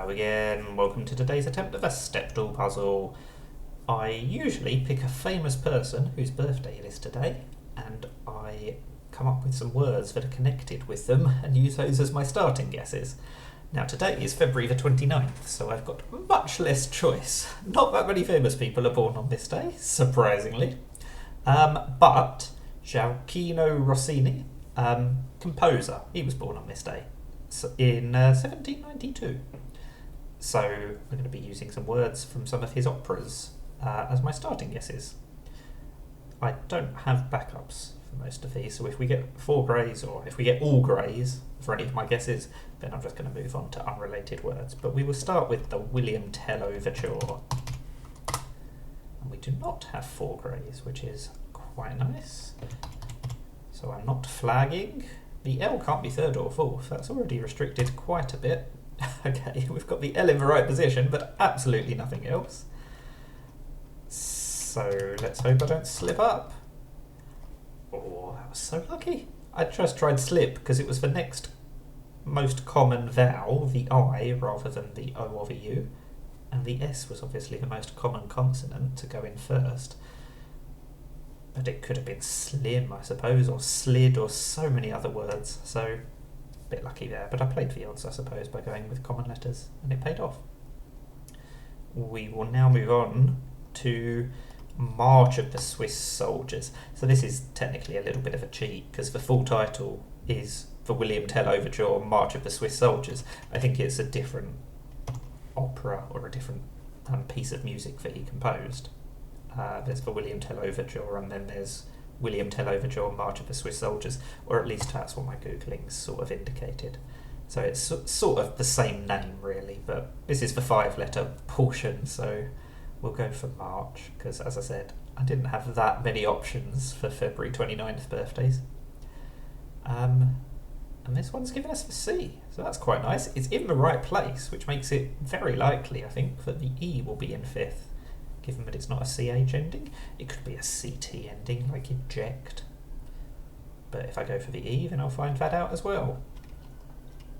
Hello again, welcome to today's attempt of a Stepdle puzzle. I usually pick a famous person whose birthday it is today, and I come up with some words that are connected with them and use those as my starting guesses. Now today is February the 29th, so I've got much less choice. Not that many famous people are born on this day, surprisingly. But Gioacchino Rossini, composer, he was born on this day. In 1792. So we're going to be using some words from some of his operas as my starting guesses. I don't have backups for most of these, so if we get 4 greys or if we get all greys for any of my guesses, then I'm just going to move on to unrelated words. But we will start with the William Tell Overture. And we do not have 4 greys, which is quite nice. So I'm not flagging. The L can't be 3rd or 4th, that's already restricted quite a bit. Okay, we've got the L in the right position, but absolutely nothing else. So let's hope I don't slip up. Oh, that was so lucky. I just tried slip because it was the next most common vowel, the I, rather than the O or the U. And the S was obviously the most common consonant to go in first. But it could have been slim, I suppose, or slid, or so many other words, so a bit lucky there. But I played the odds, I suppose, by going with common letters, and it paid off. We will now move on to March of the Swiss Soldiers. So this is technically a little bit of a cheat, because the full title is the William Tell Overture, March of the Swiss Soldiers. I think it's a different opera, or a different piece of music that he composed. There's the William Tell Overture, and then there's William Tell Overture, March of the Swiss Soldiers, or at least that's what my Googling's sort of indicated. So it's sort of the same name, really, but this is the 5-letter portion, so we'll go for March, because, as I said, I didn't have that many options for February 29th birthdays. And this one's given us the C, so that's quite nice. It's in the right place, which makes it very likely, I think, that the E will be in 5th. Given that it's not a CH ending, it could be a CT ending, like eject. But if I go for the E, then I'll find that out as well.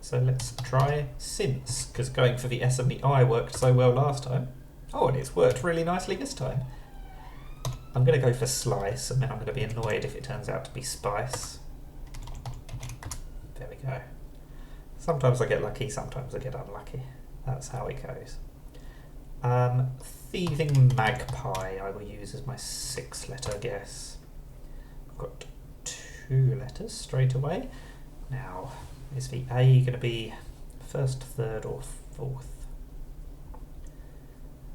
So let's try since, because going for the S and the I worked so well last time. Oh, and it's worked really nicely this time. I'm going to go for slice, and then I'm going to be annoyed if it turns out to be spice. There we go. Sometimes I get lucky, sometimes I get unlucky. That's how it goes. Thieving Magpie I will use as my 6-letter guess. I've got 2 letters straight away. Now, is the A going to be 1st, 3rd or 4th?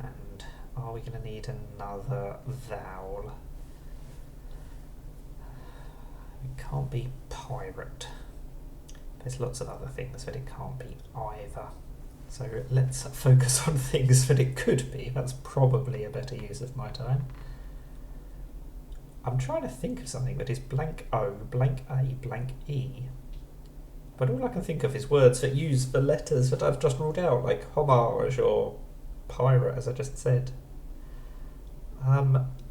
And are we going to need another vowel? It can't be pirate. There's lots of other things that it can't be either. So let's focus on things that it could be. That's probably a better use of my time. I'm trying to think of something that is blank O, blank A, blank E. But all I can think of is words that use the letters that I've just ruled out, like homage or pirate, as I just said.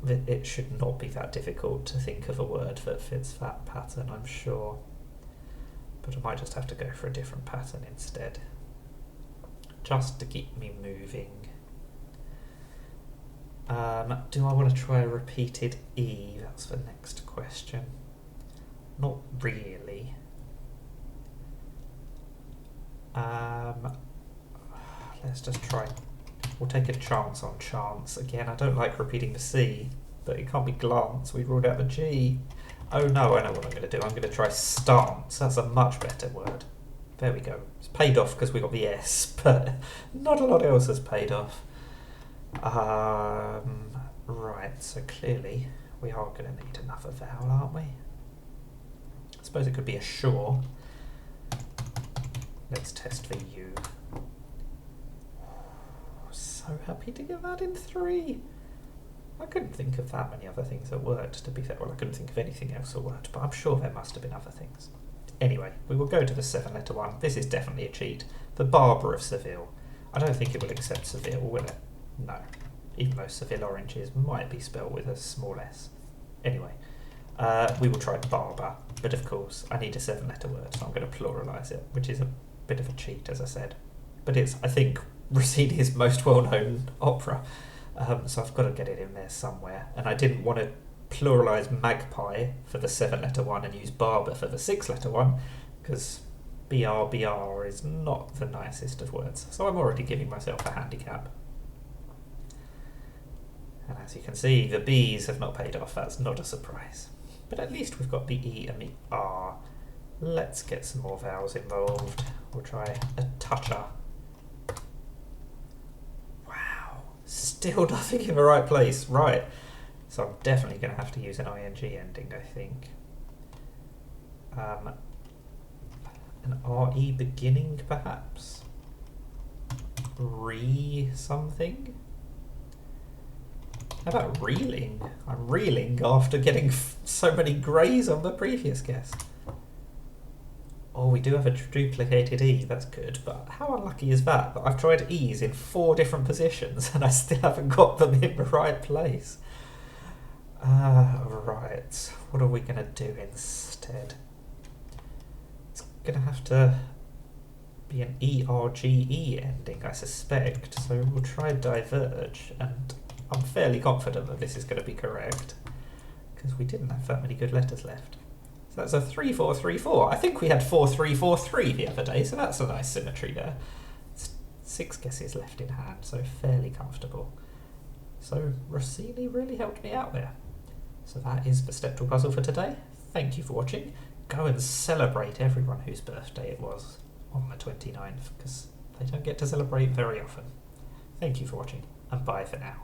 It should not be that difficult to think of a word that fits that pattern, I'm sure. But I might just have to go for a different pattern instead. Just to keep me moving. Do I want to try a repeated E? That's the next question. Not really. Let's just try. We'll take a chance on chance. Again, I don't like repeating the C, but it can't be glance. We ruled out the G. Oh no, I know what I'm going to do. I'm going to try stance. That's a much better word. There we go. It's paid off because we got the S, but not a lot else has paid off. Right, so clearly we are going to need another vowel, aren't we? I suppose it could be a sure. Let's test the U. So happy to get that in 3. I couldn't think of that many other things that worked, to be fair. Well, I couldn't think of anything else that worked, but I'm sure there must have been other things. Anyway, we will go to the 7-letter one. This is definitely a cheat. The Barber of Seville. I don't think it will accept Seville, will it? No. Even though Seville oranges might be spelled with a small s. Anyway, we will try barber. But of course, I need a 7-letter word, so I'm going to pluralise it, which is a bit of a cheat, as I said. but it's, I think, Rossini's most well-known opera. So I've got to get it in there somewhere. And I didn't want to pluralise magpie for the 7-letter one and use barber for the 6-letter one, because BR is not the nicest of words. So I'm already giving myself a handicap. And as you can see, the B's have not paid off. That's not a surprise. But at least we've got the E and the R. Let's get some more vowels involved. We'll try a toucher. Wow, still nothing in the right place. Right, so I'm definitely going to have to use an ing ending, I think. An RE beginning, perhaps? Something? How about reeling? I'm reeling after getting so many greys on the previous guess. Oh, we do have a duplicated E, that's good, but how unlucky is that? But I've tried E's in 4 different positions and I still haven't got them in the right place. Right, what are we going to do instead? It's going to have to be an ERGE ending, I suspect, so we'll try diverge, and I'm fairly confident that this is going to be correct, because we didn't have that many good letters left. So that's a 3-4-3-4. I think we had 4-3-4-3 the other day, so that's a nice symmetry there. 6 guesses left in hand, so fairly comfortable. So Rossini really helped me out there. So that is the Stepdle puzzle for today. Thank you for watching. Go and celebrate everyone whose birthday it was on the 29th, because they don't get to celebrate very often. Thank you for watching, and bye for now.